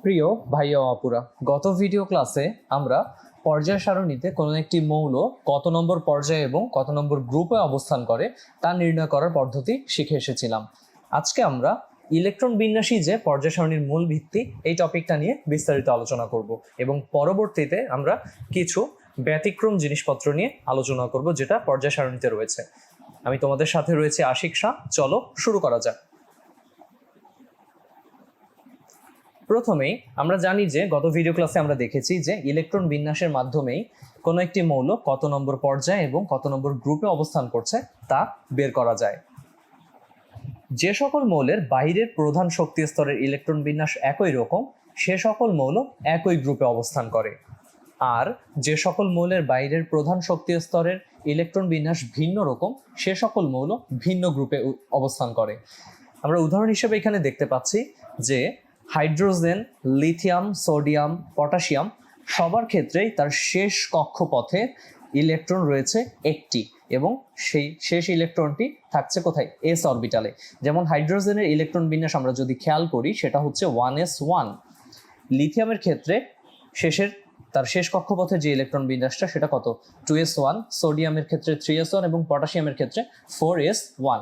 প্রিয় ভাই ও আপুরা, গত ভিডিও ক্লাসে আমরা পর্যায় সারণীতে কোনো একটি মৌল কত নম্বর পর্যায়ে এবং কত নম্বর গ্রুপে অবস্থান করে তা নির্ণয় করার পদ্ধতি শিখে এসেছিলাম। আজকে আমরা ইলেকট্রন বিন্যাসী যে পর্যায় সারণীর মূল ভিত্তি এই টপিকটা নিয়ে বিস্তারিত আলোচনা করব এবং পরবর্তীতে আমরা কিছু ব্যতিক্রম জিনিসপত্র নিয়ে আলোচনা করব যেটা পর্যায় সারণীতে রয়েছে। আমি তোমাদের সাথে রয়েছে আশিক শাহ। চলো শুরু করা যাক। প্রথমেই আমরা জানি যে গত ভিডিও ক্লাসে আমরা দেখেছি যে ইলেকট্রন বিন্যাসের মাধ্যমেই কোনো একটি মৌল কত নম্বর পর্যায়ে এবং কত নম্বর গ্রুপে অবস্থান করছে তা বের করা যায়। যে সকল মৌলের বাইরের প্রধান শক্তি স্তরের ইলেকট্রন বিন্যাস একই রকম সে সকল মৌল একই গ্রুপে অবস্থান করে, আর যে সকল মৌলের বাইরের প্রধান শক্তি স্তরের ইলেকট্রন বিন্যাস ভিন্ন রকম সে সকল মৌল ভিন্ন গ্রুপে অবস্থান করে। আমরা উদাহরণ হিসেবে এখানে দেখতে পাচ্ছি যে হাইড্রোজেন, লিথিয়াম, সোডিয়াম, পটাশিয়াম সবার ক্ষেত্রেই তার শেষ কক্ষপথে ইলেকট্রন রয়েছে একটি এবং সেই শেষ ইলেকট্রনটি থাকছে কোথায়? এস অরবিটালে। যেমন হাইড্রোজেনের ইলেকট্রন বিন্যাস আমরা যদি খেয়াল করি সেটা হচ্ছে 1s1। লিথিয়ামের ক্ষেত্রে তার শেষ কক্ষপথে যে ইলেকট্রন বিন্যাসটা সেটা কত? 2s1। সোডিয়ামের ক্ষেত্রে 3s1 এবং পটাশিয়ামের ক্ষেত্রে 4s1।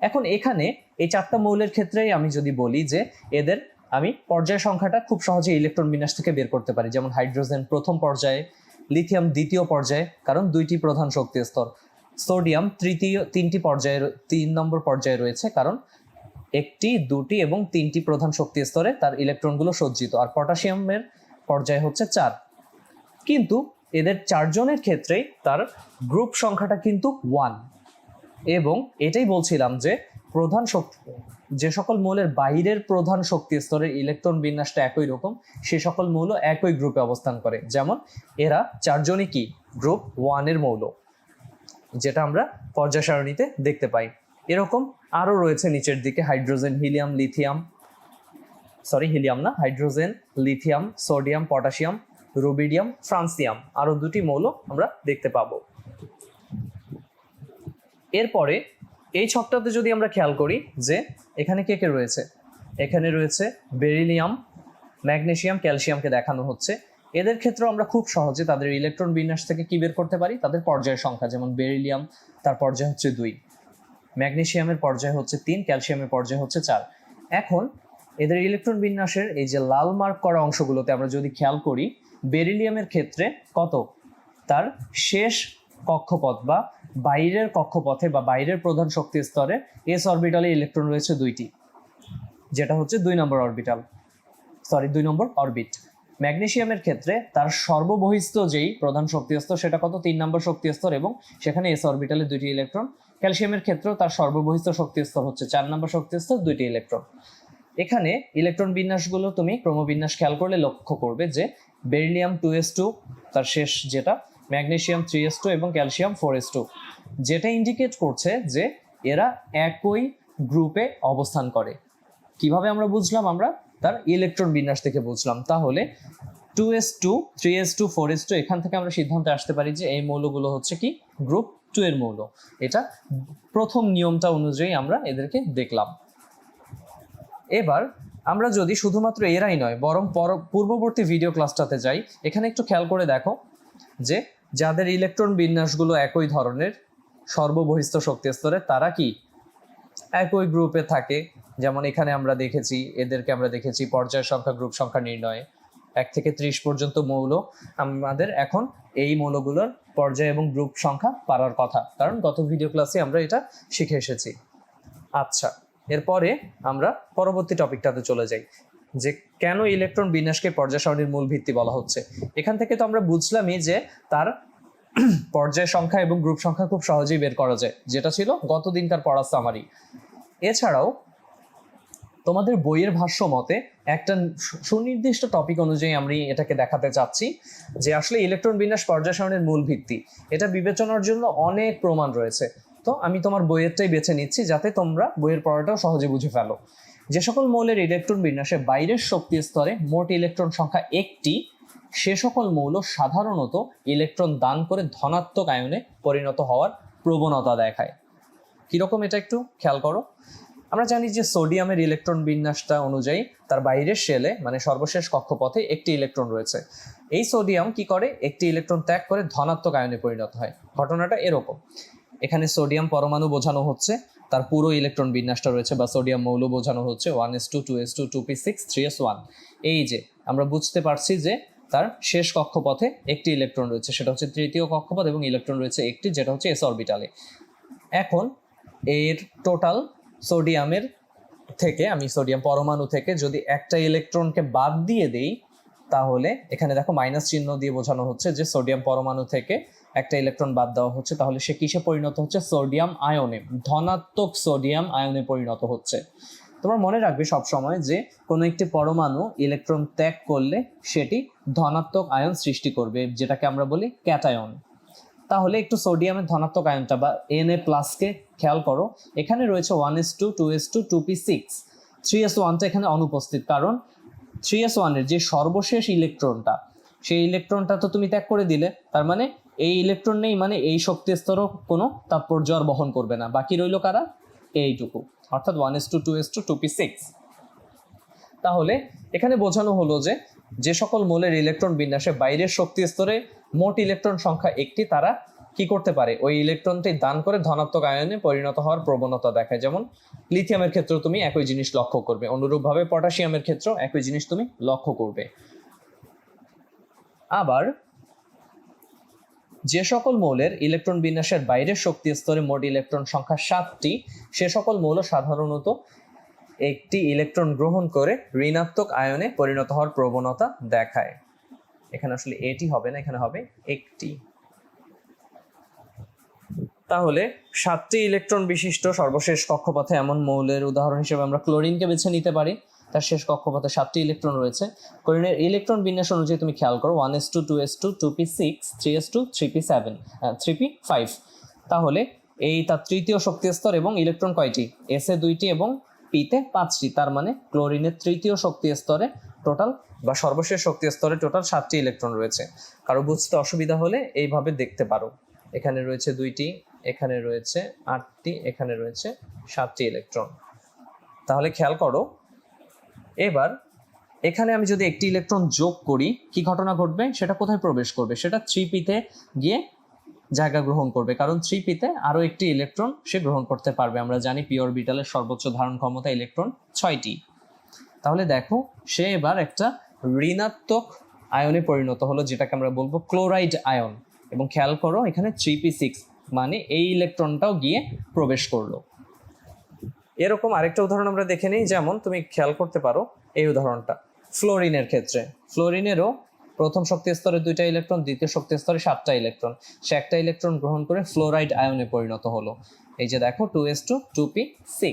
এখন এখানে এই চারটা মৌলের ক্ষেত্রেই আমি যদি বলি যে এদের আমি পর্যায় সংখ্যাটা খুব সহজে ইলেকট্রন বিন্যাস থেকে বের করতে পারি। যেমন হাইড্রোজেন প্রথম পর্যায়ে, লিথিয়াম দ্বিতীয় পর্যায়ে কারণ দুইটি প্রধান শক্তি স্তর, সোডিয়াম তিন নম্বর পর্যায়ে রয়েছে কারণ একটি, দুটি এবং তিনটি প্রধান শক্তি স্তরে তার ইলেকট্রনগুলো সজ্জিত, আর পটাশিয়ামের পর্যায়ে হচ্ছে 4। কিন্তু এদের চারজনের ক্ষেত্রেই তার গ্রুপ সংখ্যাটা কিন্তু 1 এবং এটাই বলছিলাম যে যে সকল মৌলের বাইরের প্রধান শক্তি স্তরের ইলেকট্রন বিন্যাসটা একই রকম সে সকল মৌল একই গ্রুপে অবস্থান করে। যেমন এরা চারজনই কি? গ্রুপ 1 এর মৌল, যেটা আমরা পর্যায় সারণীতে দেখতে পাই। এরকম আরও রয়েছে নিচের দিকে hydrogen, hydrogen, lithium, sodium, potassium, rubidium, francium, আরও দুটি মৌল আমরা দেখতে পাবো। এরপরে এই ছকটাতে যদি আমরা খেয়াল করি যে এখানে কে কে রয়েছে, এখানে রয়েছে বেরিলিয়াম, ম্যাগনেসিয়াম, ক্যালসিয়ামকে দেখানো হচ্ছে। এদের ক্ষেত্রেও আমরা খুব সহজে তাদের ইলেকট্রন বিন্যাস থেকে কি বের করতে পারি? তাদের পর্যায় সংখ্যা। যেমন বেরিলিয়াম তার পর্যায় হচ্ছে 2, ম্যাগনেসিয়ামের পর্যায় হচ্ছে 3, ক্যালসিয়ামের পর্যায় হচ্ছে 4। এখন এদের ইলেকট্রন বিন্যাসের এই যে লাল মার্ক করা অংশগুলোতে আমরা যদি খেয়াল করি, বেরিলিয়ামের ক্ষেত্রে কত? তার শেষ কক্ষপথ বা বাইরের কক্ষপথে বা বাইরের প্রধান শক্তি স্তরে এস অরবিটালে ইলেকট্রন রয়েছে 2টি, যেটা হচ্ছে 2 নম্বর অরবিট। ম্যাগনেসিয়ামের ক্ষেত্রে তার সর্ববহিস্থ যেই প্রধান শক্তি স্তর সেটা কত? 3 নম্বর শক্তি স্তর এবং সেখানে এস অরবিটালে 2টি ইলেকট্রন। ক্যালসিয়ামের ক্ষেত্রেও তার সর্ববহিস্থ শক্তি স্তর হচ্ছে 4 নম্বর শক্তি স্তর, 2টি ইলেকট্রন। এখানে ইলেকট্রন বিন্যাসগুলো তুমি ক্রমবিন্যাস খেয়াল করলে লক্ষ্য করবে যে বেরিলিয়াম 2s2 তার শেষ, যেটা ম্যাগনেসিয়াম 3s2 এবং ক্যালসিয়াম 4s2, যেটা ইন্ডিকেট করছে যে এরা একই গ্রুপে অবস্থান করে। কিভাবে আমরা বুঝলাম? আমরা তার ইলেকট্রন বিন্যাস থেকে বুঝলাম। তাহলে 2s2, 3s2, 4s2 এখান থেকে আমরা সিদ্ধান্তে আসতে পারি যে এই মৌলগুলো হচ্ছে কি? গ্রুপ 2 এর মৌল। এটা প্রথম নিয়মটা অনুযায়ী আমরা এদেরকে দেখলাম। এবার আমরা যদি শুধুমাত্র এরাই নয় বরং পূর্ববর্তী ভিডিও ক্লাসটাতে যাই, এখানে একটু খেয়াল করে দেখো যে যাদের ইলেকট্রন বিন্যাসগুলো একই ধরনের সর্ববহিস্থ শক্তি স্তরে তারা কি একই গ্রুপে থাকে। যেমন এখানে এদেরকে আমরা দেখেছি পর্যায় সংখ্যা, গ্রুপ সংখ্যা নির্ণয়ে 1 থেকে 30 পর্যন্ত মৌল। আমাদের এখন এই মৌলগুলোর পর্যায় এবং গ্রুপ সংখ্যা পারার কথা, কারণ গত ভিডিও ক্লাসে আমরা এটা শিখে এসেছি। আচ্ছা, এরপরে আমরা পরবর্তী টপিকটাতে চলে যাই যে কেন ইলেকট্রন বিন্যাসকে পর্যায় সারণীর মূল ভিত্তি বলা হচ্ছে। এখান থেকে তো আমরা বুঝলামই যে তার পর্যায় সংখ্যা এবং গ্রুপ সংখ্যা খুব সহজেই বের করা যায়, যেটা ছিল গত দিনকার পড়ার সামারি। এছাড়াও তোমাদের বইয়ের ভাষ্য মতে একটা সুনির্দিষ্ট টপিক অনুযায়ী আমি এটাকে দেখাতে চাচ্ছি যে আসলে ইলেকট্রন বিন্যাস পর্যায় সারণীর মূল ভিত্তি, এটা বিবেচনার জন্য অনেক প্রমাণ রয়েছে। তো আমি তোমার বইয়েরটাই বেছে নিচ্ছি যাতে তোমরা বইয়ের পড়াটাও সহজে বুঝে ফেলো। যে সকল মৌলের ইলেকট্রন বিন্যাসে বাইরের শক্তি স্তরে মোট ইলেকট্রন সংখ্যা 1টি সে সকল মৌল সাধারণত ইলেকট্রন দান করে ধনাত্মক আয়নে পরিণত হওয়ার প্রবণতা দেখায়। কিরকম এটা একটু খেয়াল করো। আমরা জানি যে সোডিয়ামের ইলেকট্রন বিন্যাসটা অনুযায়ী তার বাইরের শেলে মানে সর্বশেষ কক্ষপথে একটি ইলেকট্রন রয়েছে। এই সোডিয়াম কি করে, একটি ইলেকট্রন ত্যাগ করে ধনাত্মক আয়নে পরিণত হয়। ঘটনাটা এরকম, এখানে সোডিয়াম পরমাণু বোঝানো হচ্ছে, তার পুরো ইলেকট্রন বিন্যাসটা রয়েছে, বা সোডিয়াম মৌল বোঝানো হচ্ছে 1s2 2s2 2p6 3s1। এই যে আমরা বুঝতে পারছি যে তার শেষ কক্ষপথে একটি ইলেকট্রন রয়েছে, সেটা হচ্ছে তৃতীয় কক্ষপথ, এবং ইলেকট্রন রয়েছে একটি, যেটা হচ্ছে এস অরবিটালে। এখন এর টোটাল সোডিয়ামের থেকে, আমি সোডিয়াম পরমাণু থেকে যদি একটা ইলেকট্রনকে বাদ দিয়ে দেই, তাহলে এখানে দেখো মাইনাস চিহ্ন দিয়ে বোঝানো হচ্ছে যে সোডিয়াম পরমাণু থেকে একটা ইলেকট্রন বাদ দেওয়া হচ্ছে, তাহলে সে কিসে পরিণত হচ্ছে, সোডিয়াম আয়নে, ধনাত্মক সোডিয়াম আয়নে পরিণত হচ্ছে। তোমরা মনে রাখবে সব সময় যে কোনো একটি পরমাণু ইলেকট্রন ত্যাগ করলে সেটি ধনাত্মক আয়ন সৃষ্টি করবে, যেটাকে আমরা বলি ক্যাটায়ন। তাহলে একটু সোডিয়ামের ধনাত্মক আয়নটা বা Na+কে খেয়াল করো, এখানে রয়েছে 1s2 2s2 2p6, 3s1টা এখানে অনুপস্থিত, কারণ 3s1 এর যে সর্বশেষ ইলেকট্রনটা, সেই ইলেকট্রনটা তো তুমি ত্যাগ করে দিলে, তার মানে এই ইলেকট্রন নেই, মানে এই শক্তি স্তরও কোনো তাৎপর্য আর বহন করবে না। বাকি রইল কারা, এইটুকু, অর্থাৎ 1s2 2s2 2p6। তাহলে এখানে বোঝানো হলো যে যে সকল মৌলের ইলেকট্রন বিন্যাসে বাইরের শক্তি স্তরে মোট ইলেকট্রন সংখ্যা একটি, তারা কি করতে পারে, ওই ইলেকট্রনটি দান করে ধনাত্মক আয়নে পরিণত হওয়ার প্রবণতা দেখায়। যেমন লিথিয়ামের ক্ষেত্রে তুমি একই জিনিস লক্ষ্য করবে, অনুরূপভাবে পটাশিয়ামের ক্ষেত্রেও একই জিনিস তুমি লক্ষ্য করবে। আবার যে সকল মৌলের ইলেকট্রন বিন্যাসের বাইরের শক্তি স্তরে মোট ইলেকট্রন সংখ্যা 7টি, সে সকল মৌল সাধারণত একটি ইলেকট্রন গ্রহণ করে ঋণাত্মক আয়নে পরিণত হওয়ার প্রবণতা দেখায়। এখানে আসলে এটি হবে না, এখানে হবে একটি। তাহলে 7টি ইলেকট্রন বিশিষ্ট সর্বশেষ কক্ষপথে এমন মৌলের উদাহরণ হিসেবে আমরা ক্লোরিনকে বেছে নিতে পারি। তার শেষ কক্ষপথে 7টি ইলেকট্রন রয়েছে। ক্লোরিনের ইলেকট্রন বিন্যাস অনুযায়ী তুমি খেয়াল করো, 1s2 2s2 2p6 3s2 3p7 3p5। তাহলে এই তার তৃতীয় শক্তি স্তর এবং ইলেকট্রন কয়টি, এসে 2টি এবং পিতে 5টি, তার মানে ক্লোরিনের তৃতীয় শক্তি স্তরে টোটাল বা সর্বশেষ শক্তি স্তরে টোটাল 7টি ইলেকট্রন রয়েছে। কারো বুঝতে অসুবিধা হলে এইভাবে দেখতে পারো, এখানে রয়েছে 2টি, এখানে রয়েছে 8টি, এখানে রয়েছে 7টি ইলেকট্রন। তাহলে খেয়াল করো, এবার এখানে আমি যদি একটি ইলেকট্রন যোগ করি, কি ঘটনা ঘটবে, সেটা কোথায় প্রবেশ করবে, সেটা 3p-তে গিয়ে জায়গা গ্রহণ করবে, কারণ 3p-তে আরো একটি ইলেকট্রন সে গ্রহণ করতে পারবে। আমরা জানি পি অরবিটালের সর্বোচ্চ ধারণ ক্ষমতা ইলেকট্রন 6টি। তাহলে দেখো সে এবার একটা ঋণাত্মক আয়নে পরিণত হলো, যেটাকে আমরা বলবো ক্লোরাইড আয়ন। এবং খেয়াল করো এখানে 3p6, মানে এই ইলেকট্রনটাও গিয়ে প্রবেশ করলো। এরকম আরেকটা উদাহরণ আমরা দেখে নিই, যেমন তুমি খেয়াল করতে পারো এই উদাহরণটা ফ্লোরিনের ক্ষেত্রে। ফ্লোরিনেরও প্রথম শক্তি স্তরে 2টা ইলেকট্রন, দ্বিতীয় শক্তি স্তরে 7টা ইলেকট্রন। সে একটা ইলেকট্রন গ্রহণ করে ফ্লোরাইড আয়নে পরিণত হলো, এই যে দেখো 2s2 2p6।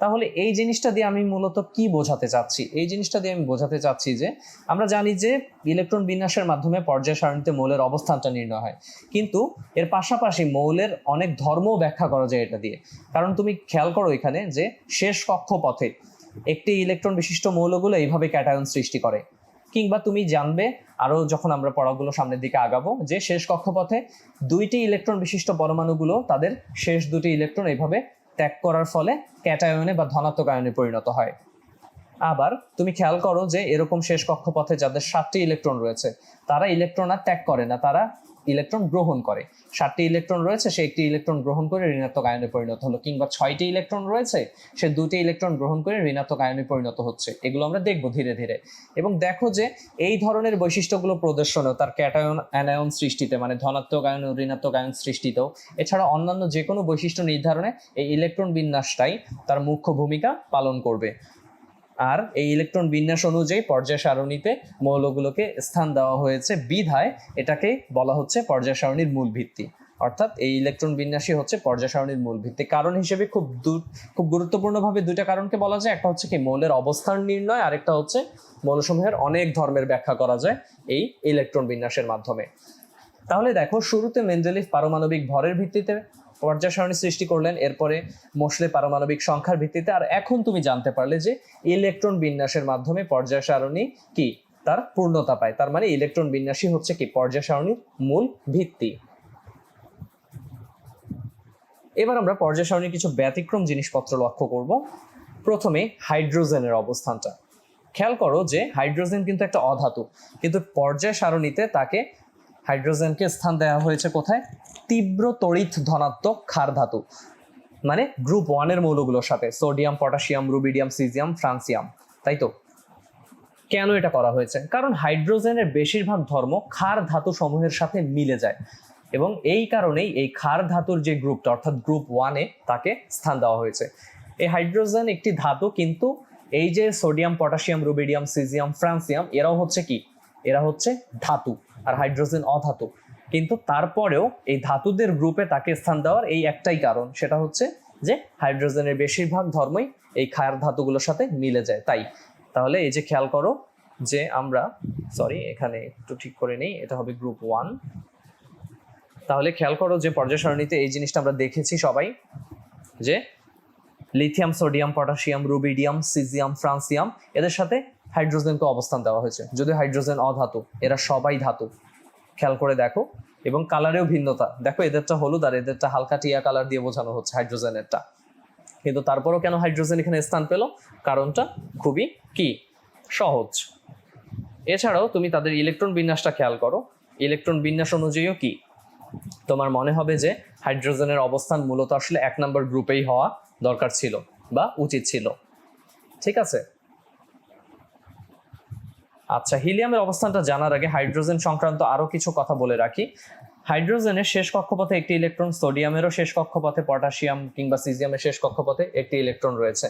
তাহলে এই জিনিসটা দিয়ে আমি মূলত কি বোঝাতে চাচ্ছি, এই জিনিসটা দিয়ে আমি বোঝাতে চাচ্ছি যে আমরা জানি যে ইলেকট্রন বিন্যাসের মাধ্যমে পর্যায় সারণীতে মৌলের অবস্থানটা নির্ণয় হয়, কিন্তু এর পাশাপাশি মৌলের অনেক ধর্মও ব্যাখ্যা করা যায় এটা দিয়ে। কারণ তুমি খেয়াল করো এখানে যে শেষ কক্ষপথে একটি ইলেকট্রন বিশিষ্ট মৌলগুলো এইভাবে ক্যাটায়ন সৃষ্টি করে, কিংবা তুমি জানবে আরো যখন আমরা পড়াগুলো সামনের দিকে আগাবো যে শেষ কক্ষপথে 2টি ইলেকট্রন বিশিষ্ট পরমাণুগুলো তাদের শেষ 2টি ইলেকট্রন এইভাবে ত্যাগ করার ফলে ক্যাটায়নে বা ধনাত্মক আয়নে পরিণত হয়। আবার তুমি খেয়াল করো যে এরকম শেষ কক্ষপথে যাদের 7টি ইলেকট্রন রয়েছে, তারা ইলেকট্রন আর ত্যাগ করে না, তারা ইলেকট্রন গ্রহণ করে। 7টি ইলেকট্রন রয়েছে, সে একটি ইলেকট্রন গ্রহণ করে ঋণাত্মক আয়নে পরিণত হলো, কিংবা 6টি ইলেকট্রন রয়েছে, সে 2টি ইলেকট্রন গ্রহণ করে ঋণাত্মক আয়নে পরিণত হচ্ছে। এগুলো আমরা দেখবো ধীরে ধীরে। এবং দেখো যে এই ধরনের বৈশিষ্ট্যগুলো প্রদর্শনেও, তার ক্যাটায়ন অ্যানায়ন সৃষ্টিতে, মানে ধনাত্মক আয়ন ও ঋণাত্মক আয়ন সৃষ্টিতেও, এছাড়া অন্যান্য যে কোনো বৈশিষ্ট্য নির্ধারণে এই ইলেকট্রন বিন্যাসটাই তার মুখ্য ভূমিকা পালন করবে। আর এই ইলেকট্রন বিন্যাস অনুযায়ী পর্যায় সারণীতে মৌলগুলোকে স্থান দেওয়া হয়েছে বিধায় এটাকে বলা হচ্ছে পর্যায় সারণীর মূল ভিত্তি। অর্থাৎ এই ইলেকট্রন বিন্যাসই হচ্ছে পর্যায় সারণীর মূল ভিত্তি। কারণ হিসেবে খুব গুরুত্বপূর্ণভাবে 2টা কারণকে বলা যায়, একটা হচ্ছে কি মৌলের অবস্থান নির্ণয়, আরেকটা হচ্ছে মৌলসমূহের অনেক ধর্মের ব্যাখ্যা করা যায় এই ইলেকট্রন বিন্যাসের মাধ্যমে। তাহলে দেখো শুরুতে মেন্ডেলিভ পারমাণবিক ভরের ভিত্তিতে পর্যায় সারণী সৃষ্টি করলেন, এরপরে মোশলে পারমাণবিক সংখ্যার ভিত্তিতে, আর এখন তুমি জানতে পারলে যে ইলেকট্রন বিন্যাসের মাধ্যমে পর্যায় সারণী কি তার পূর্ণতা পায়। তার মানে ইলেকট্রন বিন্যাসই হচ্ছে কি পর্যায় সারণীর মূল ভিত্তি। এবার আমরা পর্যায় সারণীর কিছু ব্যতিক্রম জিনিসপত্র লক্ষ্য করব। প্রথমে হাইড্রোজেনের অবস্থানটা খেয়াল করো যে হাইড্রোজেন কিন্তু একটা অধাতু, কিন্তু পর্যায় সারণীতে তাকে হাইড্রোজেনকে স্থান দেওয়া হয়েছে কোথায়? তীব্র তড়িৎ ধনাত্মক ক্ষার ধাতু, মানে গ্রুপ 1 এর মৌলগুলোর সাথে, sodium, potassium, rubidium, caesium, francium. তাই তো? কেন এটা করা হয়েছে? কারণ হাইড্রোজেনের বেশিরভাগ ধর্ম ক্ষার ধাতু সমূহের সাথে মিলে যায়, এবং এই কারণেই এই ক্ষার ধাতুর যে গ্রুপটা অর্থাৎ গ্রুপ 1 এ তাকে স্থান দেওয়া হয়েছে। এই হাইড্রোজেন একটি ধাতু, কিন্তু এই যে sodium, potassium, rubidium, caesium, francium এরাও হচ্ছে কি? এরা হচ্ছে ধাতু, আর হাইড্রোজেন অধাতু। কিন্তু তারপরেও এই ধাতুদের গ্রুপে তাকে স্থান দেওয়ার এই একটাই কারণ, সেটা হচ্ছে যে হাইড্রোজেনের বেশিরভাগ ধর্মই এই ক্ষার ধাতুগুলোর সাথে মিলে যায়। তাই তাহলে এই যে খেয়াল করো যে আমরা এখানে একটু ঠিক করে নেই, এটা হবে গ্রুপ 1। তাহলে খেয়াল করো যে পর্যায় সারণীতে এই জিনিসটা আমরা দেখেছি সবাই, যে lithium, sodium, potassium, rubidium, caesium, francium এদের সাথে হাইড্রোজেনকে অবস্থান দেওয়া হয়েছে, যদিও হাইড্রোজেন অধাতু, এরা সবাই ধাতু। খেয়াল করে দেখো, এবং কালারেও ভিন্নতা দেখো, এদেরটা হলুদ আর এদেরটা হালকা টিয়া কালার দিয়ে বোঝানো হচ্ছে হাইড্রোজেনেরটা। কিন্তু তারপরও কেন হাইড্রোজেন এখানে স্থান পেল? কারণটা খুবই কি সহজ। এছাড়াও তুমি তাদের ইলেকট্রন বিন্যাসটা খেয়াল করো, ইলেকট্রন বিন্যাস অনুযায়ীও কি তোমার মনে হবে যে হাইড্রোজেনের অবস্থান মূলত আসলে 1 নম্বর গ্রুপেই হওয়া দরকার ছিল বা উচিত ছিল। ঠিক আছে? আচ্ছা, হিলিয়ামের অবস্থানটা জানার আগে হাইড্রোজেন সংক্রান্ত আরো কিছু কথা বলে রাখি। হাইড্রোজেনের শেষ কক্ষপথে একটি ইলেকট্রন, সোডিয়ামেরও শেষ কক্ষপথে, পটাশিয়াম কিংবা সিজিয়ামের শেষ কক্ষপথে একটি ইলেকট্রন রয়েছে।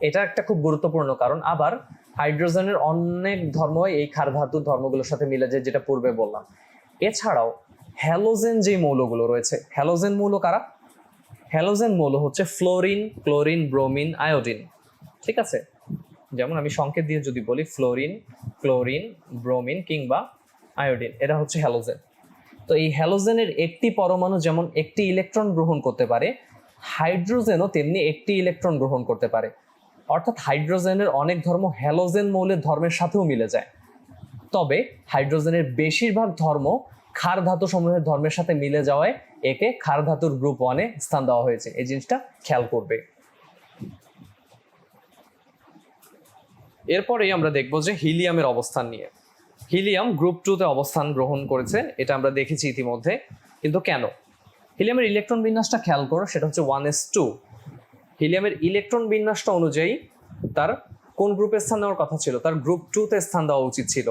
এটা একটা খুব গুরুত্বপূর্ণ কারণ। আবার হাইড্রোজেনের অনেক ধর্ম এই ক্ষার ধাতুর ধর্মগুলোর সাথে মিলে যায়, যেটা পূর্বে বললাম। এছাড়াও হ্যালোজেন যে মৌলগুলো রয়েছে, হ্যালোজেন মৌল কারা? হ্যালোজেন মৌল হচ্ছে ফ্লোরিন, ক্লোরিন, ব্রোমিন, আয়োডিন। ঠিক আছে? যেমন আমি সংকেত দিয়ে যদি বলি ফ্লোরিন, ক্লোরিন, ব্রোমিন কিংবা আয়োডিন, এরা হচ্ছে হ্যালোজেন। তো এই হ্যালোজেনের একটি পরমাণু যেমন একটি ইলেকট্রন গ্রহণ করতে পারে, হাইড্রোজেনও তেমনি একটি ইলেকট্রন গ্রহণ করতে পারে। অর্থাৎ হাইড্রোজেনের অনেক ধর্ম হ্যালোজেন মৌলের ধর্মের সাথেও মিলে যায়। তবে হাইড্রোজেনের বেশিরভাগ ধর্ম ক্ষার ধাতু সমূহের ধর্মের সাথে মিলে যাওয়ায় একে ক্ষার ধাতুর গ্রুপ 1 এ স্থান দেওয়া হয়েছে। এই জিনিসটা খেয়াল করবে। এরপরেই আমরা দেখব যে হিলিয়ামের অবস্থান নিয়ে। হিলিয়াম গ্রুপ 2 তে অবস্থান গ্রহণ করেছে, এটা আমরা দেখেছি ইতিমধ্যে। কিন্তু কেন? হিলিয়ামের ইলেকট্রন বিন্যাসটা খেয়াল করো, সেটা হচ্ছে 1s2। হিলিয়ামের ইলেকট্রন বিন্যাসটা অনুযায়ী তার কোন গ্রুপে স্থান নেওয়ার কথা ছিল? তার গ্রুপ 2 তে স্থান দেওয়া উচিত ছিল,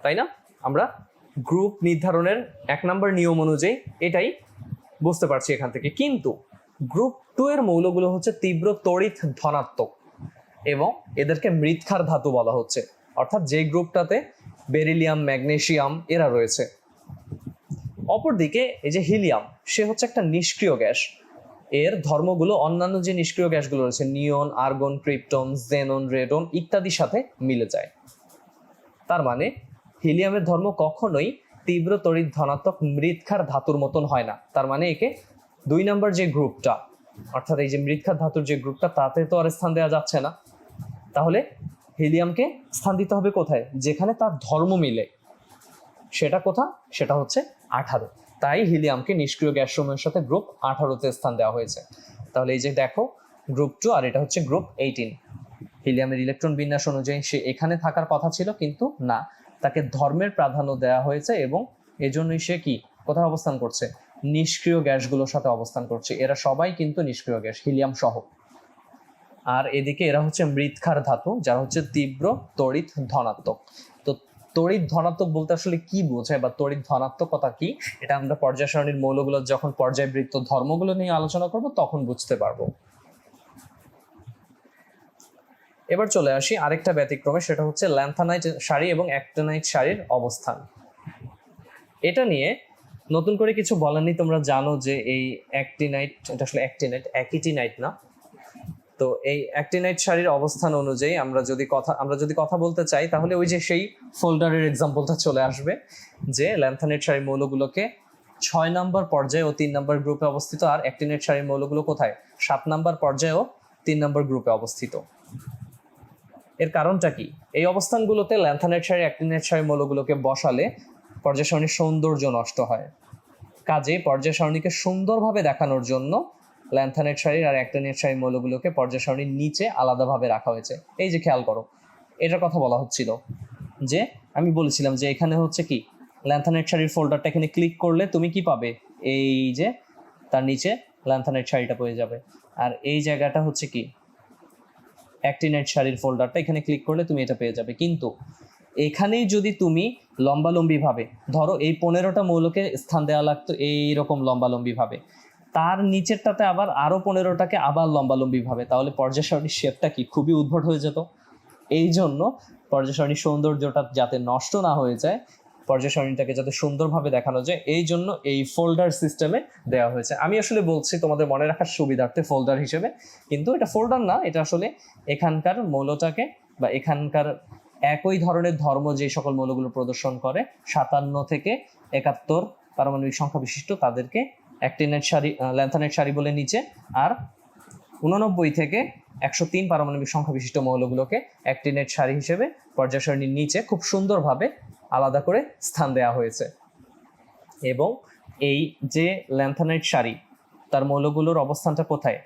তাই না? আমরা গ্রুপ নির্ধারণের 1 নম্বর নিয়ম অনুযায়ী এটাই বুঝতে পারছি এখান থেকে। কিন্তু গ্রুপ 2 এর মৌলগুলো হচ্ছে তীব্র তড়িৎ ধনাত্মক, এবং এদেরকে মৃৎক্ষার ধাতু বলা হচ্ছে। অর্থাৎ যে গ্রুপটাতে বেরিলিয়াম, ম্যাগনেসিয়াম এরা রয়েছে। অপরদিকে এই যে হিলিয়াম, সে হচ্ছে একটা নিষ্ক্রিয় গ্যাস। এর ধর্মগুলো অন্যান্য যে নিষ্ক্রিয় গ্যাসগুলো রয়েছে, নিয়ন, আর্গন, ক্রিপ্টন, জেনন, রেডন ইত্যাদির সাথে মিলে যায়। তার মানে হিলিয়ামের ধর্ম কখনোই তীব্র তড়িৎ ধনাত্মক মৃৎক্ষার ধাতুর মতন হয় না। তার মানে একে 2 নম্বর যে গ্রুপটা, অর্থাৎ এই যে মৃৎক্ষার ধাতুর যে গ্রুপটা, তাতে তো আর স্থান দেওয়া যাচ্ছে না। তাহলে হিলিয়ামকে স্থান দিতে হবে কোথায়? যেখানে তার ধর্ম মিলে। সেটা কোথায়? সেটা হচ্ছে 18। তাই হিলিয়ামকে নিষ্ক্রিয় গ্যাস সমূহের সাথে গ্রুপ 18-তে স্থান দেওয়া হয়েছে। তাহলে এই যে দেখো গ্রুপ 2 আর এটা হচ্ছে গ্রুপ 18। হিলিয়ামের ইলেকট্রন বিন্যাস অনুযায়ী সে এখানে থাকার কথা ছিল, কিন্তু না, তাকে ধর্মের প্রাধান্য দেওয়া হয়েছে, এবং এজন্যই সে কি কোথায় অবস্থান করছে? নিষ্ক্রিয় গ্যাসগুলোর সাথে অবস্থান করছে। এরা সবাই কিন্তু নিষ্ক্রিয় গ্যাস, হিলিয়াম সহ। আর এদিকে এরা হচ্ছে মৃৎক্ষার ধাতু, যারা হচ্ছে তীব্র তড়িৎ ধনাত্মক। তো তড়িৎ ধনাত্মক বলতে আসলে কি বোঝায় বা তড়িৎ ধনাত্মকতা কি, এটা আমরা পর্যায় সারণীর মৌলগুলো যখন পর্যায়বৃত্ত ধর্মগুলো নিয়ে আলোচনা করব তখন বুঝতে পারবো। এবার চলে আসি আরেকটা ব্যতিক্রমে, সেটা হচ্ছে ল্যান্থানাইট সারি এবং অ্যাক্টিনাইট সারির অবস্থান। এটা নিয়ে নতুন করে কিছু বলার নেই, তোমরা জানো যে এই অ্যাক্টিনাইট, এটা আসলে অ্যাক্টিনাইট, অ্যাকিটিনাইট না। তো এই অ্যাক্টিনাইট সারির অবস্থান অনুযায়ী আমরা যদি কথা বলতে চাই, তাহলে ওই যে সেই ফোল্ডারের এক্সাম্পলটা চলে আসবে, যে ল্যান্থানাইট সারির মৌলগুলোকে 6 নম্বর পর্যায়ে ও 3 নম্বর গ্রুপে অবস্থিত, আর অ্যাক্টিনাইট সারির মৌলগুলো কোথায়? 7 নম্বর পর্যায়ে ও 3 নম্বর গ্রুপে অবস্থিত। এর কারণটা কি? এই অবস্থানগুলোতে ল্যান্থানাইট সারি, অ্যাক্টিনাইট সারির মৌলগুলোকে বসালে পর্যায় সারণীর সৌন্দর্য নষ্ট হয়। কাজে পর্যায় সারণীকে সুন্দরভাবে দেখানোর জন্য ল্যান্থানাইট সারির আর অ্যাক্টিনাইট সারির মৌলগুলোকে পর্যায় সারণীর নিচে আলাদাভাবে রাখা হয়েছে। এই যে খেয়াল করো, এটার কথা বলা হচ্ছিল যে আমি বলেছিলাম যে এখানে হচ্ছে কি ল্যান্থানাইট সারির ফোল্ডারটা এখানে ক্লিক করলে তুমি কি পাবে, এই যে তার নিচে ল্যান্থানাইট সারিটা পেয়ে যাবে। আর এই জায়গাটা হচ্ছে কি অ্যাক্টিনাইট সারির ফোল্ডারটা, এখানে ক্লিক করলে তুমি এটা পেয়ে যাবে। কিন্তু এখানেই যদি তুমি লম্বালম্বিভাবে ধরো এই 15টা মৌলকে স্থান দেওয়া লাগতো এইরকম লম্বালম্বিভাবে, তার নিচেরটাতে আবার আরও 15টাকে আবার লম্বালম্বিভাবে, তাহলে পর্যায় সারণীর শেপটা কি খুবই উদ্ভট হয়ে যেত। এই জন্য পর্যায় সারণীর সৌন্দর্যটা যাতে নষ্ট না হয়ে যায়, পর্যায় সারণীটাকে যাতে সুন্দরভাবে দেখানো যায়, এই জন্য এই ফোল্ডার সিস্টেমে দেওয়া হয়েছে। আমি আসলে বলছি তোমাদের মনে রাখার সুবিধার্থে ফোল্ডার হিসেবে, কিন্তু এটা ফোল্ডার না, এটা আসলে এখানকার মৌলটাকে বা এখানকার একই ধরনের ধর্ম যে সকল মৌলগুলো প্রদর্শন করে 57 থেকে 71 পারমাণবিক সংখ্যা বিশিষ্ট তাদেরকে অ্যাক্টিনাইট সারি ল্যান্থানাইট সারি বলে নিচে, আর 89 থেকে 103 পারমাণবিক সংখ্যা বিশিষ্ট মৌলগুলোকে অ্যাক্টিনাইট সারি হিসেবে পর্যায় সারণীর নিচে খুব সুন্দরভাবে আলাদা করে স্থান দেওয়া হয়েছে। এবং এই যে ল্যান্থানাইট সারি তার মৌলগুলোর অবস্থানটা কোথায়,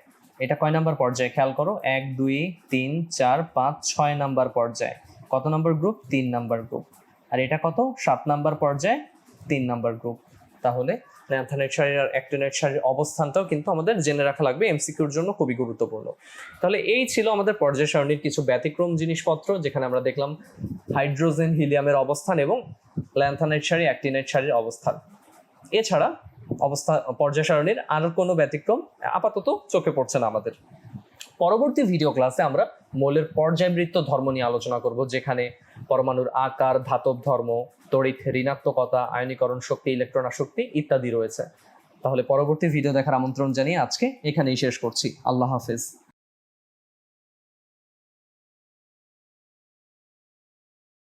এটা কয় নাম্বার পর্যায়ে খেয়াল করো, 1 2 3 4 5 6 নাম্বার পর্যায়ে। কত নাম্বার গ্রুপ? 3 number group. আর এটা কত? 7 নাম্বার পর্যায়ে 3 নাম্বার গ্রুপ। তাহলে ল্যান্থানাইট সারির আর অ্যাক্টিনাইট সারির অবস্থানটাও কিন্তু আমাদের জেনে রাখা লাগবে, এমসিকিউর জন্য খুবই গুরুত্বপূর্ণ। তাহলে এই ছিল আমাদের পর্যায় সারণীর কিছু ব্যতিক্রম জিনিসপত্র, যেখানে আমরা দেখলাম হাইড্রোজেন হিলিয়ামের অবস্থান এবং ল্যান্থানাইট সারি অ্যাক্টিনাইট সারির অবস্থান। এছাড়া পর্যায় সারণীর আর কোনো ব্যতিক্রম আপাতত চোখে পড়ছে না আমাদের। পরবর্তী ভিডিও ক্লাসে আমরা মৌলের পর্যায়বৃত্ত ধর্ম নিয়ে আলোচনা করব, যেখানে পরমাণুর আকার, ধাতব ধর্ম, তড়িৎ ঋণাত্মকতা, আয়নীকরণ শক্তি, ইলেকট্রন আসক্তি ইত্যাদি রয়েছে। তাহলে পরবর্তী ভিডিও দেখার আমন্ত্রণ জানিয়ে আজকে এখানেই শেষ করছি। আল্লাহ হাফেজ।